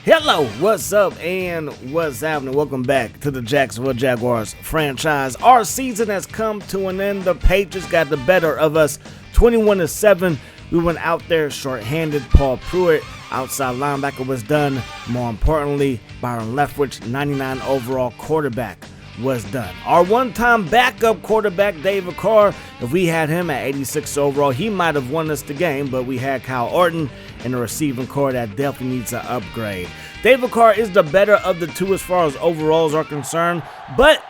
Hello, what's up, and what's happening? Welcome back to the Jacksonville Jaguars Franchise. Our season has come to an end. The Patriots got the better of us, 21-7. We went out there shorthanded. Paul Pruitt, outside linebacker, was done. More importantly, Byron Leftwich, 99 overall quarterback, was done. Our one-time backup quarterback, David Carr, if we had him at 86 overall, he might have won us the game, but we had Kyle Orton in the receiving core that definitely needs an upgrade. David Carr is the better of the two as far as overalls are concerned, but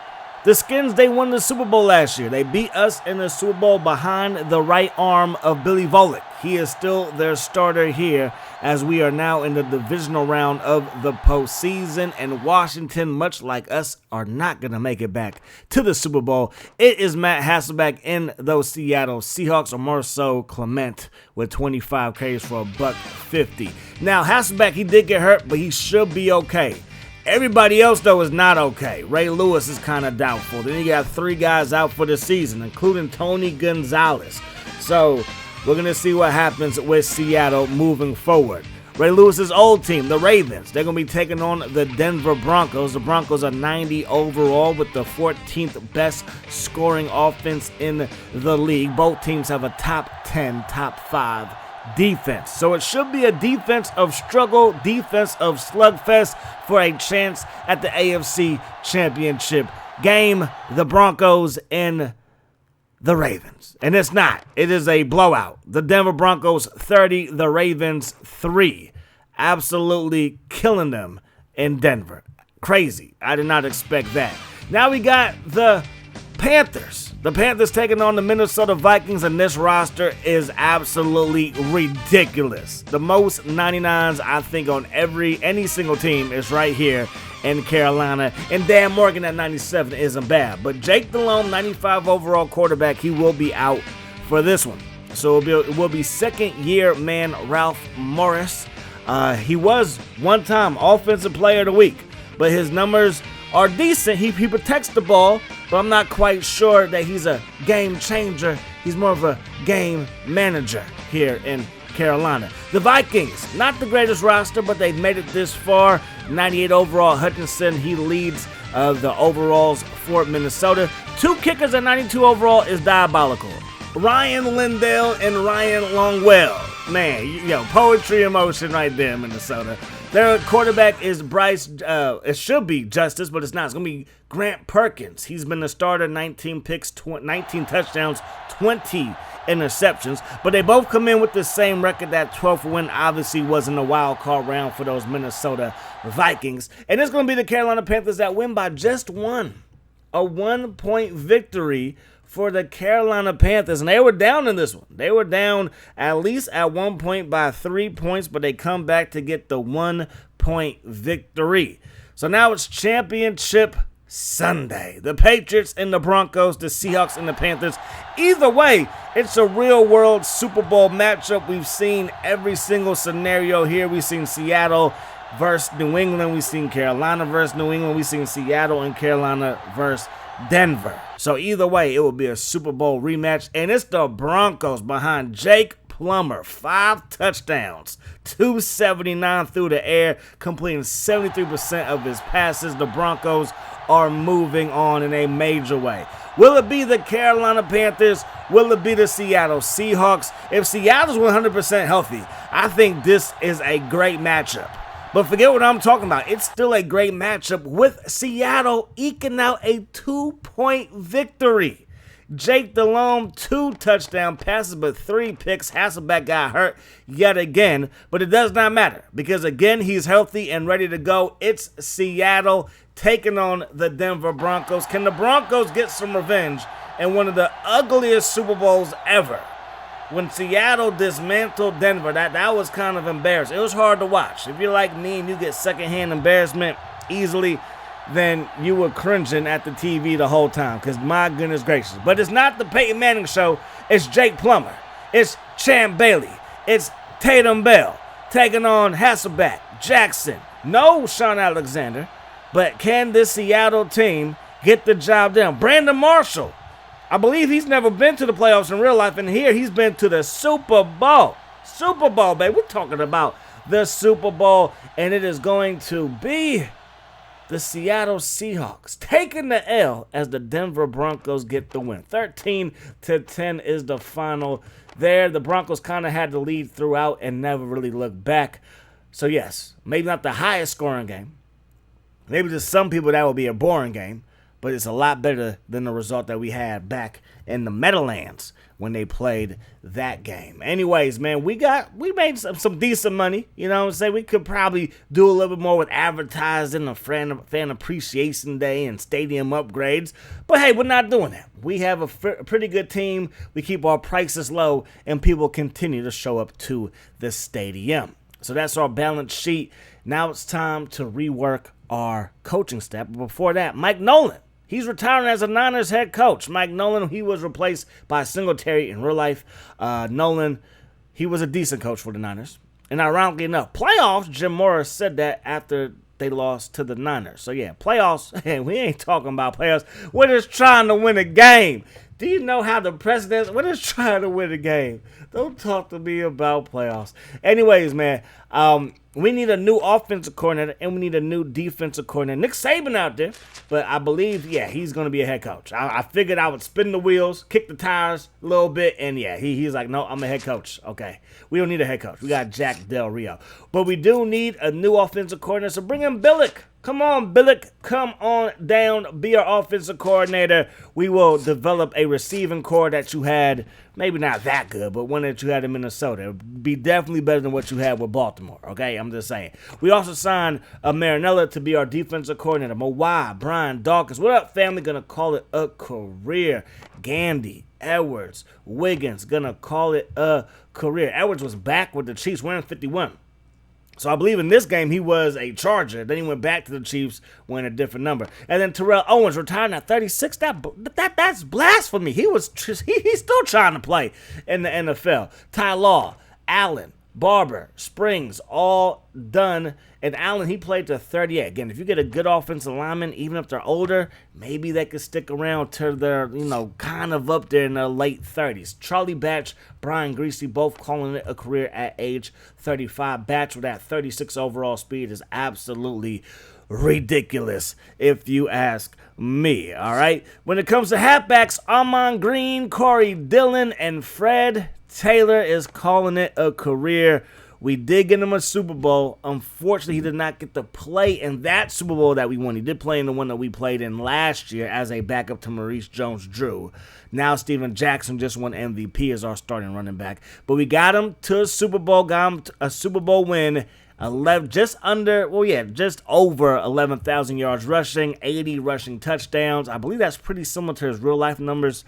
the Skins, they won the Super Bowl last year. They beat us in the Super Bowl behind the right arm of Billy Volek. He is still their starter here as we are now in the divisional round of the postseason, and Washington, much like us, are not going to make it back to the Super Bowl. It is Matt Hasselbeck in those Seattle Seahawks, or more so Clement, with 25 carries for $150. Now, Hasselbeck, he did get hurt, but he should be okay. Everybody else, though, is not okay. Ray Lewis is kind of doubtful. Then you got 3 guys out for the season, including Tony Gonzalez. So we're going to see what happens with Seattle moving forward. Ray Lewis's old team, the Ravens, they're going to be taking on the Denver Broncos. The Broncos are 90 overall with the 14th best scoring offense in the league. Both teams have a top 10, top 5 defense. So it should be a defense of struggle, defense of slugfest for a chance at the AFC Championship game. The Broncos and the Ravens. And it's not. It is a blowout. The Denver Broncos 30, the Ravens 3. Absolutely killing them in Denver. Crazy. I did not expect that. Now we got the Panthers. The Panthers taking on the Minnesota Vikings, and this roster is absolutely ridiculous. The most 99s, I think, on any single team is right here in Carolina. And Dan Morgan at 97 isn't bad. But Jake Delhomme, 95 overall quarterback, he will be out for this one. So it will be second-year man Ralph Morris. He was one-time Offensive Player of the Week, but his numbers are decent. He protects the ball, but I'm not quite sure that he's a game changer. He's more of a game manager here in Carolina. The Vikings, not the greatest roster, but they've made it this far. 98 overall, Hutchinson, he leads the overalls for Minnesota. 2 kickers at 92 overall is diabolical. Ryan Lindell and Ryan Longwell. Man, poetry in motion right there, Minnesota. Their quarterback is Bryce, it should be Justice, but it's not. It's going to be Grant Perkins. He's been the starter, 19 picks, 19 touchdowns, 20 interceptions. But they both come in with the same record. That 12th win obviously wasn't a wild card round for those Minnesota Vikings. And it's going to be the Carolina Panthers that win by just one. A 1-point victory for the Carolina Panthers, and they were down in this one. They were down at least at one point by 3 points, but they come back to get the 1-point victory. So now it's Championship Sunday. The Patriots and the Broncos, the Seahawks and the Panthers. Either way, it's a real-world Super Bowl matchup. We've seen every single scenario here. We've seen Seattle versus New England. We've seen Carolina versus New England. We've seen Seattle and Carolina versus Denver. So either way, it will be a Super Bowl rematch, and it's the Broncos behind Jake Plummer. 5 touchdowns, 279 through the air, completing 73% of his passes. The Broncos are moving on in a major way. Will it be the Carolina Panthers? Will it be the Seattle Seahawks? If Seattle's 100% healthy, I think this is a great matchup. But forget what I'm talking about. It's still a great matchup with Seattle eking out a 2-point victory. Jake Delhomme, 2 touchdown passes, but 3 picks. Hasselbeck got hurt yet again, but it does not matter because, again, he's healthy and ready to go. It's Seattle taking on the Denver Broncos. Can the Broncos get some revenge in one of the ugliest Super Bowls ever? When Seattle dismantled Denver, that was kind of embarrassing. It was hard to watch. If you're like me and you get secondhand embarrassment easily, then you were cringing at the TV the whole time, because my goodness gracious. But it's not the Peyton Manning show. It's Jake Plummer. It's Champ Bailey. It's Tatum Bell taking on Hasselbeck, Jackson. No Sean Alexander. But can this Seattle team get the job done? Brandon Marshall, I believe he's never been to the playoffs in real life, and here he's been to the Super Bowl. Super Bowl, baby. We're talking about the Super Bowl, and it is going to be the Seattle Seahawks taking the L as the Denver Broncos get the win. 13-10 is the final there. The Broncos kind of had the lead throughout and never really looked back. So yes, maybe not the highest scoring game. Maybe to some people that would be a boring game, but it's a lot better than the result that we had back in the Meadowlands when they played that game. Anyways, man, we made some decent money. You know what I'm saying? We could probably do a little bit more with advertising, a fan appreciation day, and stadium upgrades. But hey, we're not doing that. We have a pretty good team. We keep our prices low, and people continue to show up to the stadium. So that's our balance sheet. Now it's time to rework our coaching staff. But before that, Mike Nolan. He's retiring as a Niners head coach. Mike Nolan, he was replaced by Singletary in real life. Nolan, he was a decent coach for the Niners. And ironically enough, playoffs, Jim Morris said that after they lost to the Niners. So yeah, playoffs, hey, we ain't talking about playoffs. We're just trying to win a game. Do you know how the presidents, we're just trying to win a game. Don't talk to me about playoffs. Anyways, man, we need a new offensive coordinator and we need a new defensive coordinator. Nick Saban out there, but I believe, yeah, he's going to be a head coach. I figured I would spin the wheels, kick the tires a little bit, and yeah, he's like, no, I'm a head coach. Okay, we don't need a head coach. We got Jack Del Rio. But we do need a new offensive coordinator, so bring in Billick. Come on, Billick. Come on down. Be our offensive coordinator. We will develop a receiving core that you had, maybe not that good, but one that you had in Minnesota. It would be definitely better than what you had with Baltimore, okay? I'm just saying. We also signed Marinella to be our defensive coordinator. Mawai, Brian Dawkins. What up, family? Gonna call it a career. Gandy, Edwards, Wiggins. Gonna call it a career. Edwards was back with the Chiefs wearing 51. So I believe in this game he was a Charger. Then he went back to the Chiefs wearing a different number. And then Terrell Owens retiring at 36. That's blasphemy. He's still trying to play in the NFL. Ty Law, Allen, Barber, Springs, all done. And Allen, he played to 38. Again, if you get a good offensive lineman, even if they're older, maybe they could stick around till they're, kind of up there in their late 30s. Charlie Batch, Brian Greasy, both calling it a career at age 35. Batch with that 36 overall speed is absolutely ridiculous, if you ask me, all right? When it comes to halfbacks, Amon Green, Corey Dillon, and Fred Taylor is calling it a career. We did get him a Super Bowl. Unfortunately, he did not get to play in that Super Bowl that we won. He did play in the one that we played in last year as a backup to Maurice Jones-Drew. Now Steven Jackson just won MVP as our starting running back. But we got him to a Super Bowl, got him a Super Bowl win. Just over 11,000 yards rushing, 80 rushing touchdowns. I believe that's pretty similar to his real life numbers.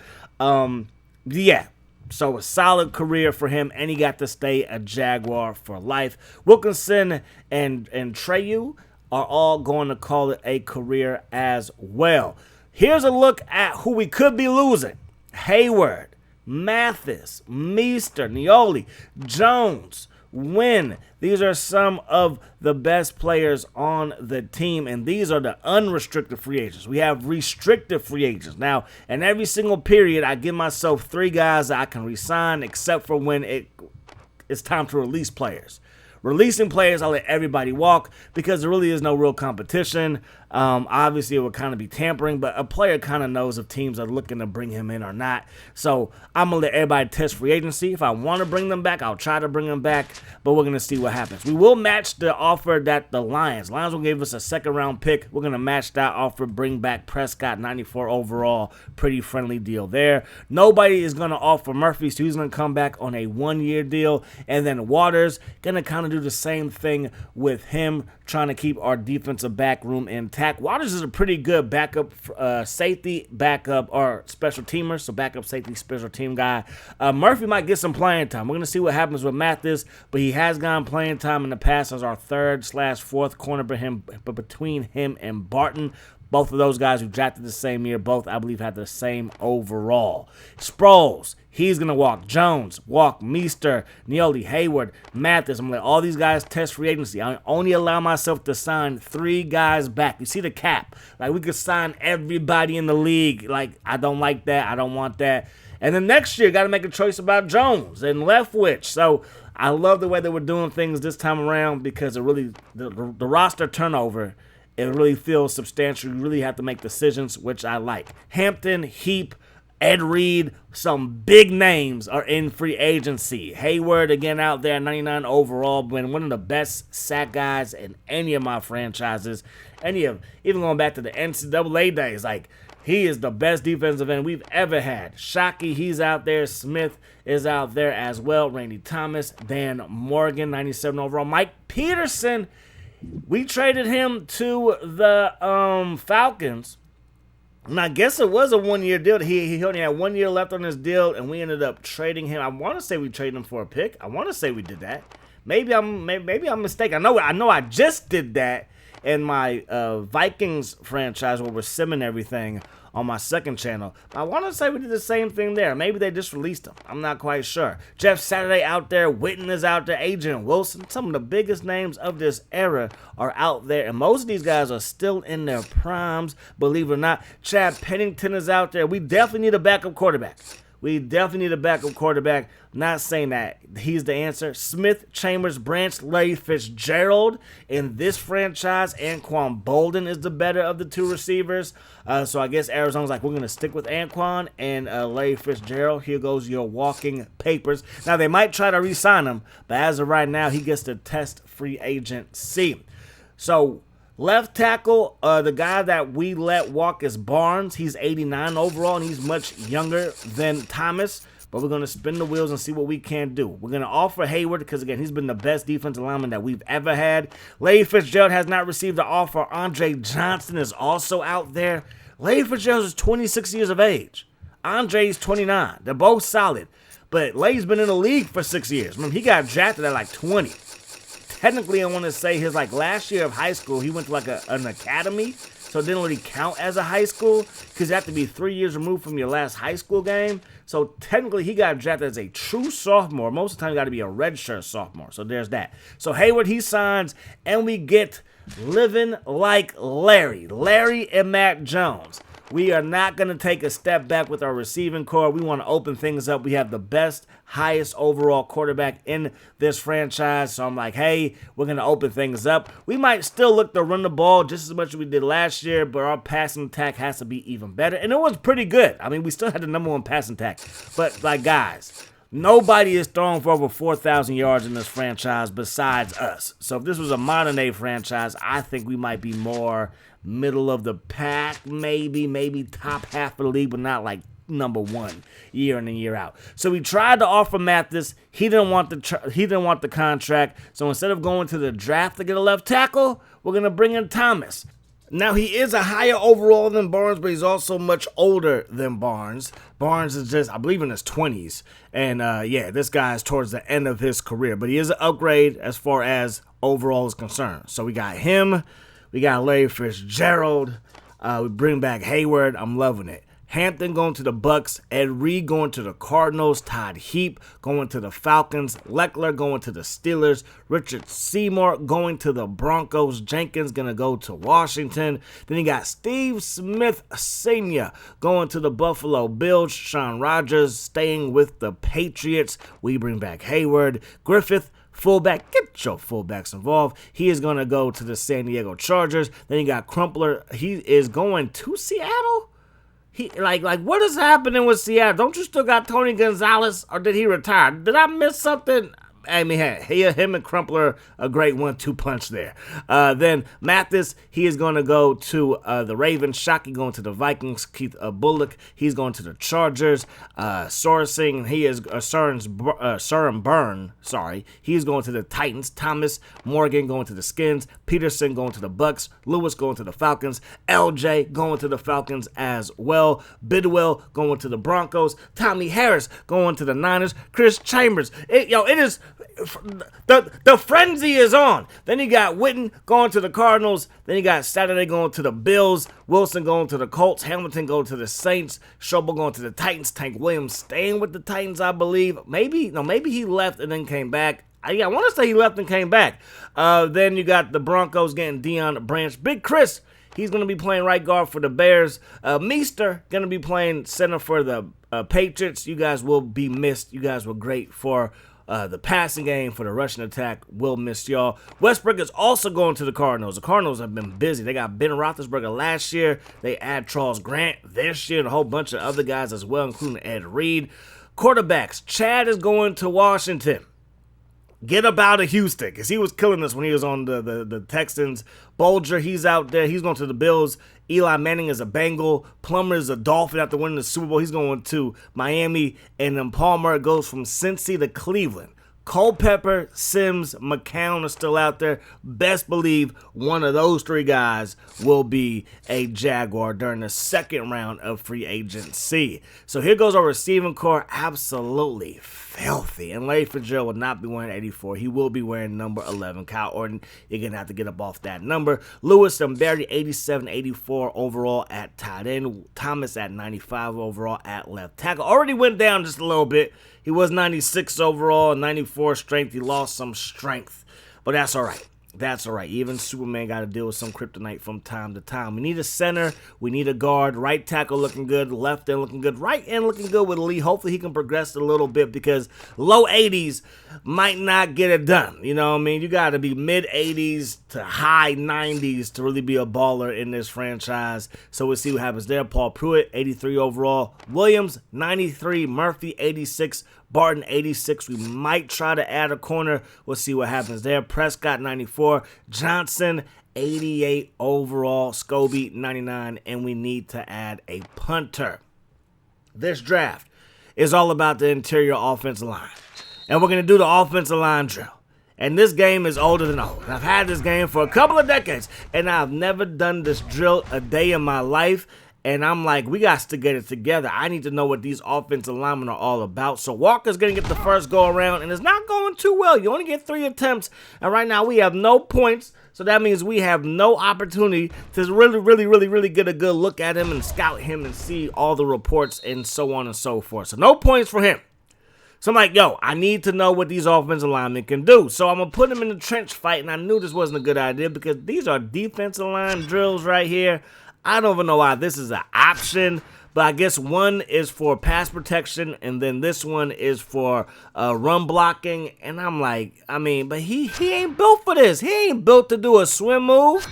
So a solid career for him, and he got to stay a Jaguar for life. Wilkinson and Treyu are all going to call it a career as well. Here's a look at who we could be losing. Hayward, Mathis, Meester, Nioli, Jones, Wynn. These are some of the best players on the team, and these are the unrestricted free agents. We have restricted free agents. Now, in every single period, I give myself 3 guys that I can re-sign, except for when it's time to release players. Releasing players, I let everybody walk because there really is no real competition. Obviously, it would kind of be tampering, but a player kind of knows if teams are looking to bring him in or not. So I'm going to let everybody test free agency. If I want to bring them back, I'll try to bring them back, but we're going to see what happens. We will match the offer that the Lions will give us a second-round pick. We're going to match that offer, bring back Prescott, 94 overall, pretty friendly deal there. Nobody is going to offer Murphy, so he's going to come back on a 1-year deal, and then Waters going to kind of do the same thing with him, trying to keep our defensive back room intact. Waters is a pretty good backup safety, backup or special teamer, so backup safety, special team guy. Murphy might get some playing time. We're going to see what happens with Mathis, but he has gotten playing time in the past as our 3rd/4th corner, but between him and Barton. Both of those guys who drafted the same year, both, I believe, had the same overall. Sproles, he's going to walk. Jones, walk. Meester, Nioli, Hayward, Mathis. I'm going to let all these guys test free agency. I only allow myself to sign 3 guys back. You see the cap. Like, we could sign everybody in the league. Like, I don't like that. I don't want that. And then next year, got to make a choice about Jones and Leftwich. So I love the way they were doing things this time around because it really the roster turnover, it really feels substantial. You really have to make decisions, which I like. Hampton, Heap, Ed Reed, some big names are in free agency. Hayward, again, out there, 99 overall, been one of the best sack guys in any of my franchises. Even going back to the NCAA days, like, he is the best defensive end we've ever had. Shockey, he's out there. Smith is out there as well. Randy Thomas, Dan Morgan, 97 overall. Mike Peterson, we traded him to the Falcons. And I guess it was a one-year deal. He only had 1 year left on his deal, and we ended up trading him. I want to say we traded him for a pick. I want to say we did that. Maybe I'm mistaken. I know I just did that in my Vikings franchise where we're simming everything on my second channel. I want to say we did the same thing there. Maybe they just released him. I'm not quite sure. Jeff Saturday out there. Witten is out there. Adrian Wilson. Some of the biggest names of this era are out there. And most of these guys are still in their primes, believe it or not. Chad Pennington is out there. We definitely need a backup quarterback. Not saying that he's the answer. Smith, Chambers, Branch, Larry Fitzgerald. In this franchise, Anquan Bolden is the better of the two receivers. So I guess Arizona's like, we're going to stick with Anquan and Larry Fitzgerald. Here goes your walking papers. Now, they might try to re-sign him, but as of right now, he gets to test free agency. So, left tackle, the guy that we let walk is Barnes. He's 89 overall, and he's much younger than Thomas. But we're going to spin the wheels and see what we can do. We're going to offer Hayward because, again, he's been the best defensive lineman that we've ever had. Larry Fitzgerald has not received the offer. Andre Johnson is also out there. Larry Fitzgerald is 26 years of age. Andre's 29. They're both solid. But Larry's been in the league for 6 years. Remember, he got drafted at like 20. Technically, I want to say his last year of high school, he went to an academy, so it didn't really count as a high school because you have to be 3 years removed from your last high school game. So technically, he got drafted as a true sophomore. Most of the time, you got to be a redshirt sophomore. So there's that. So Hayward, he signs, and we get living like Larry and Matt Jones. We are not going to take a step back with our receiving core. We want to open things up. We have the best, highest overall quarterback in this franchise. So I'm like, hey, we're going to open things up. We might still look to run the ball just as much as we did last year, but our passing attack has to be even better. And it was pretty good. I mean, we still had the number one passing attack. But, guys, nobody is throwing for over 4,000 yards in this franchise besides us. So if this was a modern-day franchise, I think we might be more middle of the pack, maybe top half of the league, but not like number one year in and year out. So we tried to offer Mathis. He didn't want the contract. So instead of going to the draft to get a left tackle, we're gonna bring in Thomas. Now, he is a higher overall than Barnes, but he's also much older than Barnes. Barnes is just, I believe, in his 20s. And, this guy is towards the end of his career. But he is an upgrade as far as overall is concerned. So we got him. We got Larry Fitzgerald. We bring back Hayward. I'm loving it. Hampton going to the Bucks. Ed Reed going to the Cardinals. Todd Heap going to the Falcons. Leckler going to the Steelers. Richard Seymour going to the Broncos. Jenkins going to go to Washington. Then you got Steve Smith Sr. going to the Buffalo Bills. Sean Rogers staying with the Patriots. We bring back Hayward. Griffith, fullback, get your fullbacks involved. He is going to go to the San Diego Chargers. Then you got Crumpler. He is going to Seattle. He what is happening with Seattle? Don't you still got Tony Gonzalez, or did he retire? Did I miss something? I mean, him and Crumpler, a great 1-2 punch there. Then Mathis, he is going to go to the Ravens. Shockey going to the Vikings. Keith Bullock, he's going to the Chargers. Sorensen, he is Soren Byrne, he's going to the Titans. Thomas Morgan going to the Skins. Peterson going to the Bucks. Lewis going to the Falcons. LJ going to the Falcons as well. Bidwell going to the Broncos. Tommy Harris going to the Niners. Chris Chambers. It is. The frenzy is on. Then you got Witten going to the Cardinals. Then you got Saturday going to the Bills. Wilson going to the Colts. Hamilton going to the Saints. Schobel going to the Titans. Tank Williams staying with the Titans, I believe. Maybe he left and then came back. I want to say he left and came back. Then you got the Broncos getting Deion Branch. Big Chris, he's going to be playing right guard for the Bears. Meester going to be playing center for the Patriots. You guys will be missed. You guys were great for the passing game, for the rushing attack. We'll miss y'all. Westbrook is also going to the Cardinals. The Cardinals have been busy. They got Ben Roethlisberger last year. They add Charles Grant this year and a whole bunch of other guys as well, including Ed Reed. Quarterbacks, Chad is going to Washington. Get up out of Houston, because he was killing us when he was on the Texans. Bolger, he's out there. He's going to the Bills. Eli Manning is a Bengal. Plummer is a Dolphin after winning the Super Bowl. He's going to Miami. And then Palmer goes from Cincy to Cleveland. Culpepper, Sims, McCown are still out there. Best believe one of those three guys will be a Jaguar during the second round of free agency. So here goes our receiving core. Absolutely filthy. And Larry Fitzgerald will not be wearing 84. He will be wearing number 11. Kyle Orton, you're going to have to get up off that number. Lewis and Barry, 87, 84 overall at tight end. Thomas at 95 overall at left tackle. Already went down just a little bit. He was 96 overall, 94 strength. He lost some strength, but that's all right. That's all right. Even Superman got to deal with some kryptonite from time to time. We need a center. We need a guard. Right tackle looking good. Left end looking good. Right end looking good with Lee. Hopefully he can progress a little bit, because low 80s might not get it done. You know what I mean? You got to be mid 80s to high 90s to really be a baller in this franchise. So we'll see what happens there. Paul Pruitt, 83 overall. Williams, 93. Murphy, 86. Barton, 86. We might try to add a corner. We'll see what happens there. Prescott, 94. Johnson, 88 overall. Scobie, 99. And we need to add a punter. This draft is all about the interior offensive line. And we're going to do the offensive line drill. And this game is older than old. I've had this game for a couple of decades, and I've never done this drill a day in my life. And I'm like, we got to get it together. I need to know what these offensive linemen are all about. So Walker's going to get the first go around, and it's not going too well. You only get 3 attempts, and right now we have no points. So that means we have no opportunity to really get a good look at him and scout him and see all the reports and so on and so forth. So no points for him. So I'm like, yo, I need to know what these offensive linemen can do. So I'm going to put them in the trench fight, and I knew this wasn't a good idea because these are defensive line drills right here. I don't even know why this is an option, but I guess one is for pass protection, and then this one is for run blocking. And I'm like, but he ain't built for this. He ain't built to do a swim move.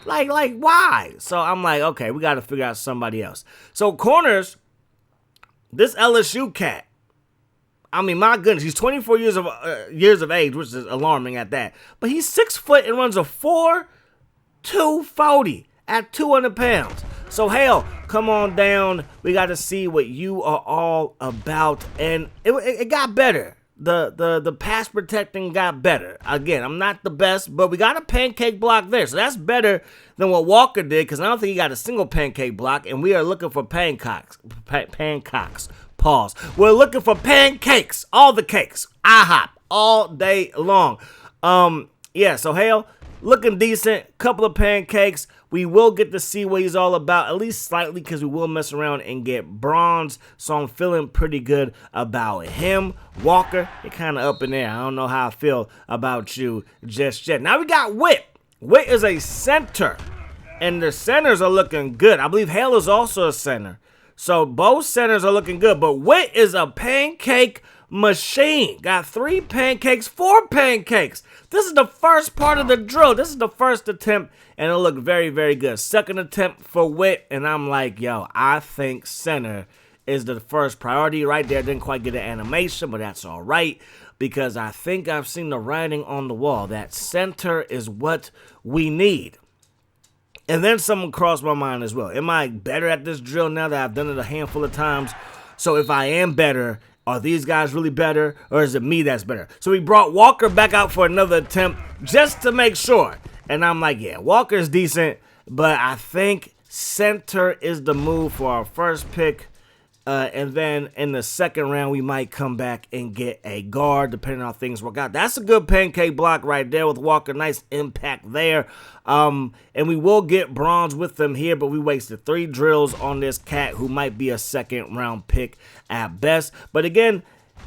Like why? So I'm like, okay, we got to figure out somebody else. So corners, this LSU cat, my goodness, he's 24 years of age, which is alarming at that. But he's 6 foot and runs a 4.240 at 200 pounds. So, hell, come on down. We got to see what you are all about. And it got better. The pass protecting got better. Again, I'm not the best, but we got a pancake block there. So that's better than what Walker did, because I don't think he got a single pancake block. And we are looking for pancakes. Pause. We're looking for pancakes. All the cakes. IHOP. All day long. So hell, looking decent. Couple of pancakes. We will get to see what he's all about, at least slightly, because we will mess around and get bronze. So I'm feeling pretty good about him. Walker, you're kind of up in there. I don't know how I feel about you just yet. Now we got Witt. Witt is a center, and the centers are looking good. I believe Hale is also a center. So both centers are looking good, but Witt is a pancake machine. Got 3 pancakes, 4 pancakes. This is the first part of the drill. This is the first attempt, and it looked very, very good. Second attempt for Witt, and I'm like, yo, I think center is the first priority right there. Didn't quite get an animation, but that's all right, because I think I've seen the writing on the wall that center is what we need. And then someone crossed my mind as well. Am I better at this drill now that I've done it a handful of times? So if I am better, are these guys really better, or is it me that's better? So we brought Walker back out for another attempt just to make sure. And I'm like, yeah, Walker's decent, but I think center is the move for our first pick. And then in the second round, we might come back and get a guard, depending on how things work out. That's a good pancake block right there with Walker. Nice impact there. And we will get bronze with them here, but we wasted 3 drills on this cat who might be a second-round pick at best. But again,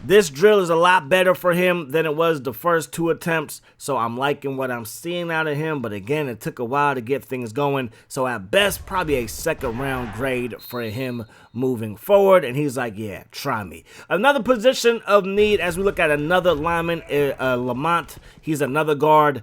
This drill is a lot better for him than it was the first 2 attempts, so I'm liking what I'm seeing out of him, but again, it took a while to get things going, so at best, probably a second-round grade for him moving forward, and he's like, yeah, try me. Another position of need, as we look at another lineman, Lamont, he's another guard,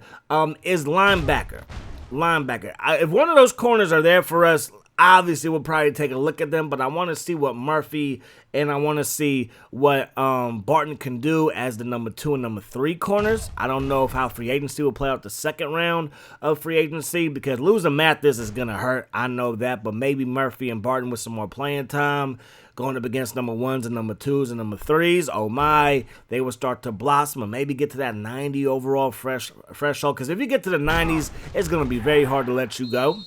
is linebacker. If one of those corners are there for us, obviously we'll probably take a look at them, but I want to see what Murphy and I want to see what Barton can do as the number 2 and number 3 corners. I don't know how free agency will play out the second round of free agency, because losing Mathis is going to hurt. I know that, but maybe Murphy and Barton with some more playing time, going up against number 1s and number 2s and number 3s, oh my, they will start to blossom and maybe get to that 90 overall threshold, because if you get to the 90s, it's going to be very hard to let you go.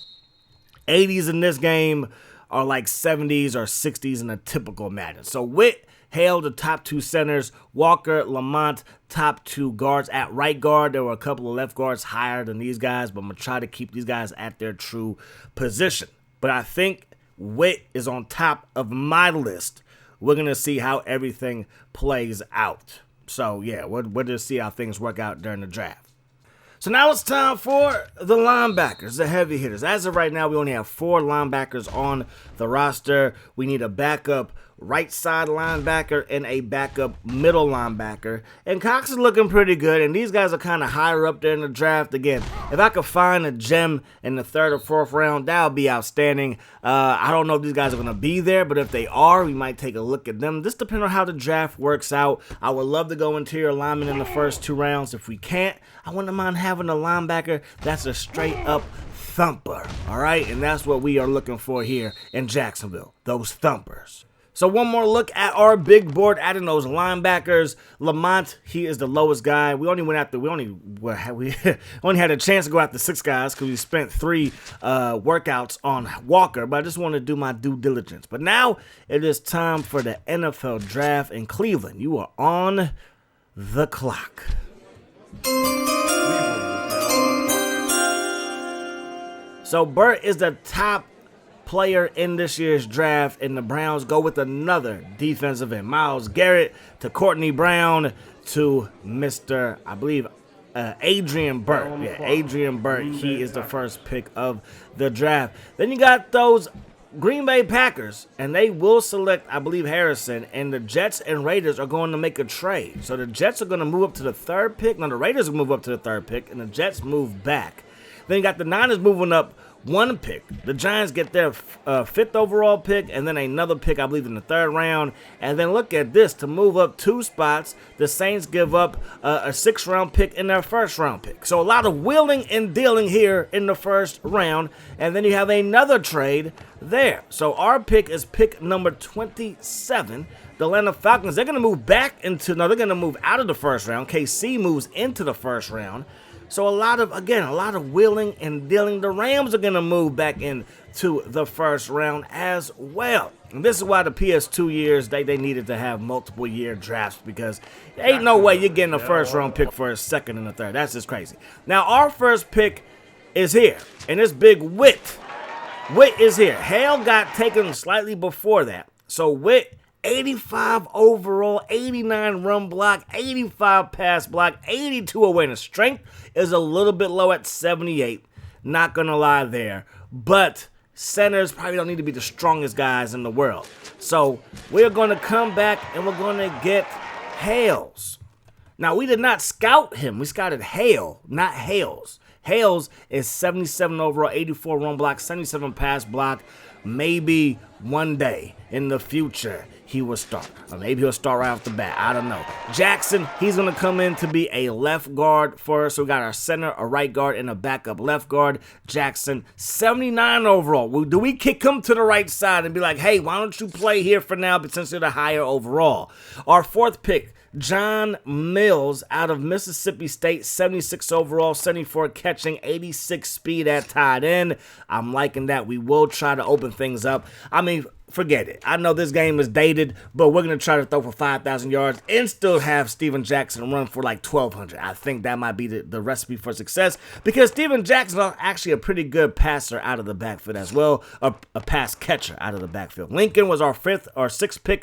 80s in this game are like 70s or 60s in a typical Madden. So Witt, Hale, the top 2 centers. Walker, Lamont, top 2 guards. At right guard, there were a couple of left guards higher than these guys, but I'm going to try to keep these guys at their true position. But I think Witt is on top of my list. We're going to see how everything plays out. So, yeah, we'll just see how things work out during the draft. So now it's time for the linebackers, the heavy hitters. As of right now, we only have 4 linebackers on the roster. We need a backup right side linebacker and a backup middle linebacker. And Cox is looking pretty good, and these guys are kind of higher up there in the draft. Again, if I could find a gem in the 3rd or 4th round, that would be outstanding. I don't know if these guys are going to be there, but if they are, we might take a look at them. This depends on how the draft works out. I would love to go interior lineman in the first 2 rounds. If we can't, I wouldn't mind having a linebacker that's a straight up thumper, all right? And that's what we are looking for here in Jacksonville, those thumpers. So one more look at our big board, adding those linebackers. Lamont, he is the lowest guy. We only had a chance to go after 6 guys because we spent 3 workouts on Walker, but I just want to do my due diligence. But now it is time for the NFL draft in Cleveland. You are on the clock. So Burt is the top player in this year's draft, and the Browns go with another defensive end. Myles Garrett to Courtney Brown to Mr. I believe Adrian Burt. Yeah, Adrian Burt. He is the first pick of the draft. Then you got those Green Bay Packers, and they will select, I believe, Harrison, and the Jets and Raiders are going to make a trade. So the Jets are going to move up to the 3rd pick. Now the Raiders will move up to the 3rd pick, and the Jets move back. Then you got the Niners moving up 1 pick. The Giants get their 5th overall pick, and then another pick, I believe, in the 3rd round. And then look at this. To move up 2 spots, the Saints give up a 6th round pick in their 1st round pick. So a lot of wheeling and dealing here in the 1st round. And then you have another trade there. So our pick is pick number 27. The Atlanta Falcons, they're going to move back into, no, they're going to move out of the 1st round. KC moves into the 1st round. So a lot of wheeling and dealing. The Rams are going to move back into the 1st round as well. And this is why the PS2 years, they needed to have multiple year drafts, because there ain't no way you're getting a 1st round pick for a 2nd and a 3rd. That's just crazy. Now, our first pick is here, and it's big Witt. Witt is here. Hale got taken slightly before that. So Witt, 85 overall, 89 run block, 85 pass block, 82 awareness. Strength is a little bit low at 78. Not going to lie there. But centers probably don't need to be the strongest guys in the world. So we're going to come back and we're going to get Hales. Now, we did not scout him. We scouted Hale, not Hales. Hales is 77 overall, 84 run block, 77 pass block. Maybe one day in the future he will start. Or maybe he'll start right off the bat. I don't know. Jackson, he's going to come in to be a left guard for us. So we got our center, a right guard, and a backup left guard. Jackson, 79 overall. Do we kick him to the right side and be like, hey, why don't you play here for now, but since you're the higher overall? Our 4th pick, John Mills out of Mississippi State, 76 overall, 74 catching, 86 speed at tight end. I'm liking that. We will try to open things up. I mean, forget it. I know this game is dated, but we're going to try to throw for 5,000 yards and still have Steven Jackson run for like 1,200. I think that might be the recipe for success because Steven Jackson is actually a pretty good passer out of the backfield as well, a pass catcher out of the backfield. Lincoln was our sixth pick,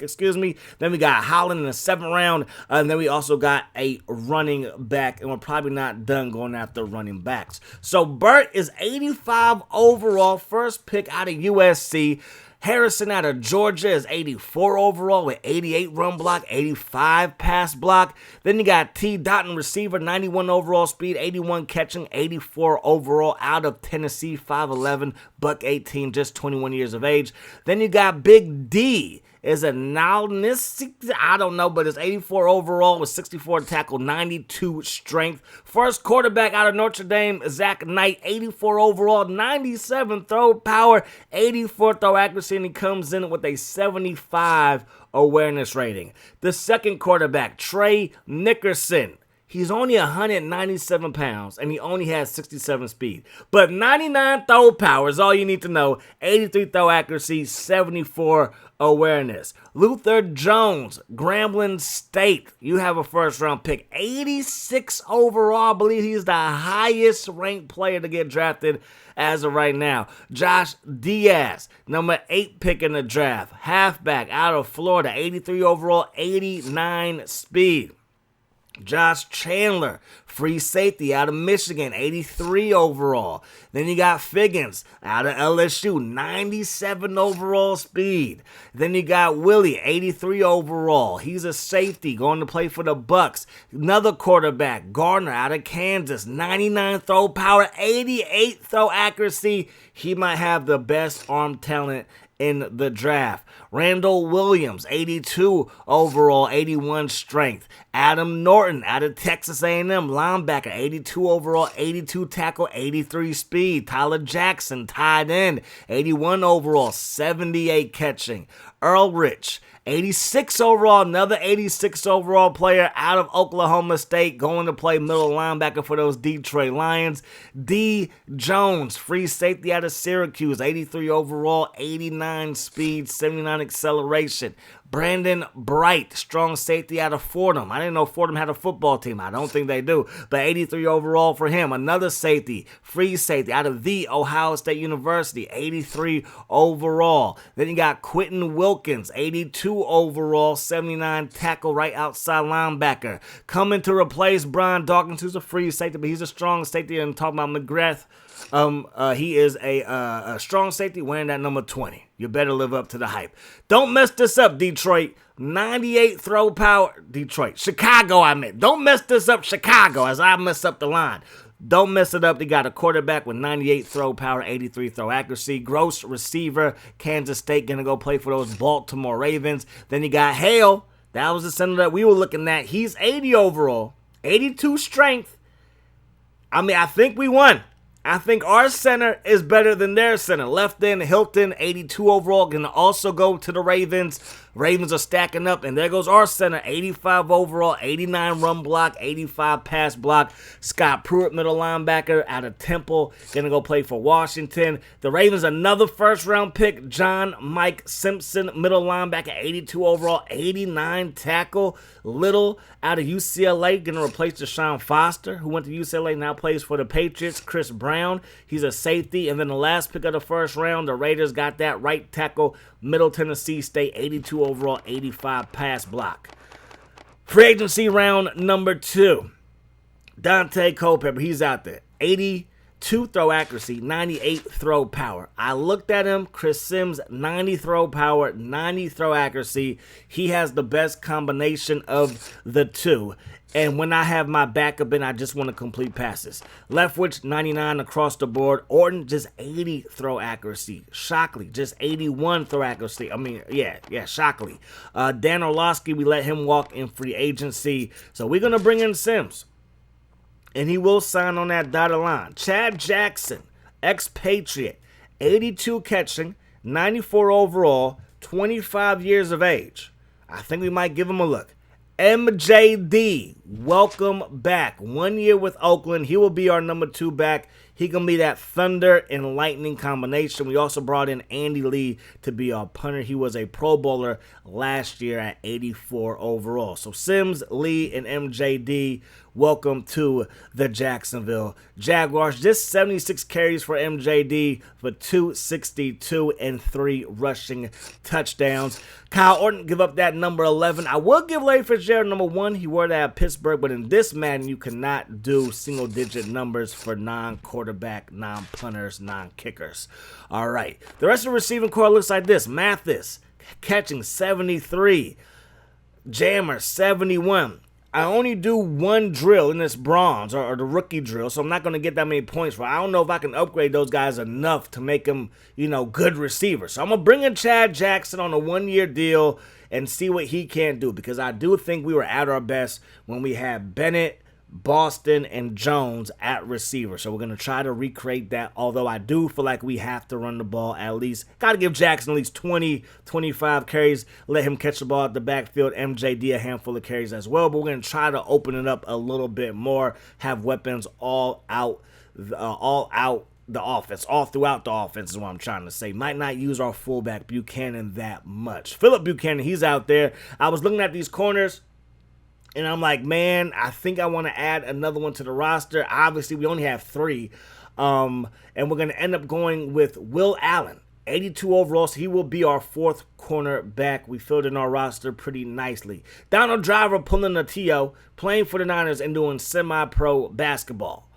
Then we got Holland in the 7th round, and then we also got a running back, and we're probably not done going after running backs. So Burt is 85 overall, first pick out of USC. Harrison out of Georgia is 84 overall with 88 run block, 85 pass block. Then you got T. Dotton, receiver, 91 overall speed, 81 catching, 84 overall out of Tennessee, 5'11", buck 18, just 21 years of age. Then you got Big D. Is a Nalnis, I don't know, but it's 84 overall with 64 tackle, 92 strength. First quarterback out of Notre Dame, Zach Knight, 84 overall, 97 throw power, 84 throw accuracy, and he comes in with a 75 awareness rating. The second quarterback, Trey Nickerson. He's only 197 pounds, and he only has 67 speed. But 99 throw power is all you need to know. 83 throw accuracy, 74 awareness. Luther Jones, Grambling State. You have a first-round pick. 86 overall. I believe he's the highest-ranked player to get drafted as of right now. Josh Diaz, number 8 pick in the draft. Halfback out of Florida. 83 overall, 89 speed. Josh Chandler, free safety out of Michigan, 83 overall. Then you got Figgins out of LSU, 97 overall speed. Then you got Willie, 83 overall. He's a safety going to play for the Bucks. Another quarterback, Gardner out of Kansas, 99 throw power, 88 throw accuracy. He might have the best arm talent in the draft. Randall Williams, 82 overall, 81 strength. Adam Norton out of Texas A&M, linebacker, 82 overall, 82 tackle, 83 speed. Tyler Jackson, tight end, 81 overall, 78 catching. Earl Rich, 86 overall, another 86 overall player out of Oklahoma State, going to play middle linebacker for those Detroit Lions. D. Jones, free safety out of Syracuse, 83 overall, 89 speed, 79 acceleration. Brandon Bright, strong safety out of Fordham. I didn't know Fordham had a football team. I don't think they do. But 83 overall for him. Another safety, free safety out of The Ohio State University, 83 overall. Then you got Quentin Wilkins, 82 overall, 79 tackle, right outside linebacker. Coming to replace Brian Dawkins, who's a free safety, but he's a strong safety. And talking about McGrath, he is a strong safety wearing that number 20. You better live up to the hype. Don't mess this up, Detroit. 98 throw power. Chicago, I meant. Don't mess this up, Chicago, as I mess up the line. Don't mess it up. They got a quarterback with 98 throw power, 83 throw accuracy. Gross receiver. Kansas State going to go play for those Baltimore Ravens. Then you got Hale. That was the center that we were looking at. He's 80 overall, 82 strength. I mean, I think we won. I think our center is better than their center. Left end, Hilton, 82 overall, going to also go to the Ravens. Ravens are stacking up, and there goes our center, 85 overall, 89 run block, 85 pass block. Scott Pruitt, middle linebacker out of Temple, going to go play for Washington. The Ravens, another first-round pick, John Mike Simpson, middle linebacker, 82 overall, 89 tackle. Little out of UCLA, going to replace Deshaun Foster, who went to UCLA, now plays for the Patriots. Chris Brown, he's a safety. And then the last pick of the first round, the Raiders got that right tackle, Middle Tennessee State, 82 overall, 85 pass block. Free agency round number 2. Dante Culpepper, he's out there. 82 throw accuracy, 98 throw power. I looked at him. Chris Sims, 90 throw power, 90 throw accuracy. He has the best combination of the two. And when I have my backup in, I just want to complete passes. Leftwich, 99 across the board. Orton, just 80 throw accuracy. Shockley, just 81 throw accuracy. Shockley. Dan Orlovsky, we let him walk in free agency. So we're going to bring in Sims. And he will sign on that dotted line. Chad Jackson, expatriate, 82 catching, 94 overall, 25 years of age. I think we might give him a look. MJD, welcome back. 1 year with Oakland. He will be our number 2 back. He going to be that thunder and lightning combination. We also brought in Andy Lee to be our punter. He was a Pro Bowler last year at 84 overall. So Sims, Lee, and MJD, welcome to the Jacksonville Jaguars. Just 76 carries for MJD for 262 and 3 rushing touchdowns. Kyle Orton give up that number 11. I will give Larry Fitzgerald number 1. He wore that at Pittsburgh, but in this Madden, you cannot do single-digit numbers for non-quarterback, non-punters, non-kickers. All right. The rest of the receiving core looks like this. Mathis catching 73. Jammer 71. I only do one drill in this bronze or the rookie drill, so I'm not going to get that many points for it. I don't know if I can upgrade those guys enough to make them, good receivers. So I'm going to bring in Chad Jackson on a 1-year deal and see what he can do, because I do think we were at our best when we had Bennett, Boston, and Jones at receiver. So we're going to try to recreate that, although I do feel like we have to run the ball at least. Got to give Jackson at least 20, 25 carries. Let him catch the ball at the backfield. MJD a handful of carries as well. But we're going to try to open it up a little bit more. Have weapons all out the offense. All throughout the offense is what I'm trying to say. Might not use our fullback Buchanan that much. Phillip Buchanan, he's out there. I was looking at these corners, and I'm like, man, I think I want to add another one to the roster. Obviously, we only have 3. And we're going to end up going with Will Allen, 82 overall. So he will be our 4th cornerback. We filled in our roster pretty nicely. Donald Driver pulling a TO, playing for the Niners and doing semi-pro basketball.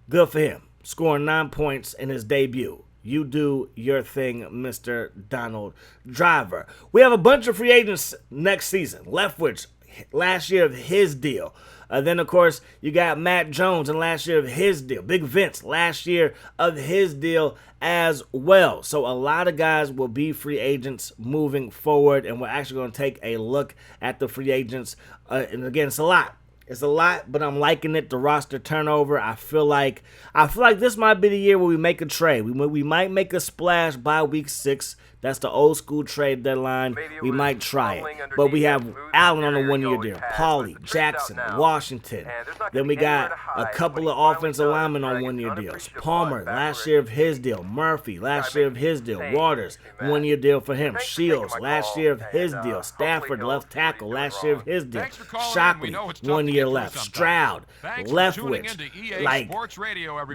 Good for him. Scoring 9 points in his debut. You do your thing, Mr. Donald Driver. We have a bunch of free agents next season. Leftwich, last year of his deal. Then, of course, you got Matt Jones and last year of his deal. Big Vince, last year of his deal as well. So a lot of guys will be free agents moving forward, and we're actually going to take a look at the free agents. And again, it's a lot. It's a lot, but I'm liking it. The roster turnover. I feel like this might be the year where we make a trade. We might make a splash by week 6. That's the old school trade deadline. We might try it. But we have Allen on a 1-year deal. Pauly, Jackson, Washington. Then we got a couple of offensive linemen on 1-year deals. Palmer, last year of his deal. Murphy, last year of his deal. Waters, 1-year deal for him. Shields, last year of his deal. Stafford, left tackle, last year of his deal. Shockley, 1 year left. Stroud, Leftwich. Like,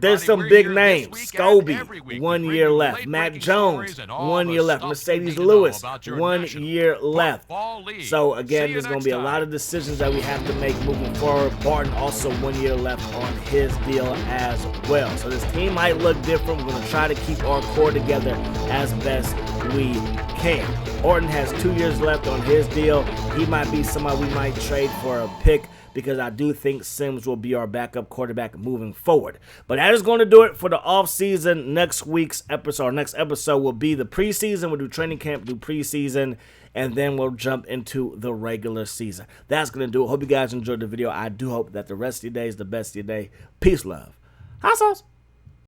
there's some big names. Scobie, 1 year left. Matt Jones, 1 year left. Mercedes Lewis, 1 year left. So again, there's going to be a lot of decisions that we have to make moving forward. Barton also 1 year left on his deal as well. So this team might look different. We're going to try to keep our core together as best we can. Orton has 2 years left on his deal. He might be somebody we might trade for a pick, because I do think Sims will be our backup quarterback moving forward. But that is going to do it for the offseason. Next week's episode, next episode will be the preseason. We'll do training camp, do preseason, and then we'll jump into the regular season. That's going to do it. Hope you guys enjoyed the video. I do hope that the rest of your day is the best of your day. Peace, love. Hot sauce.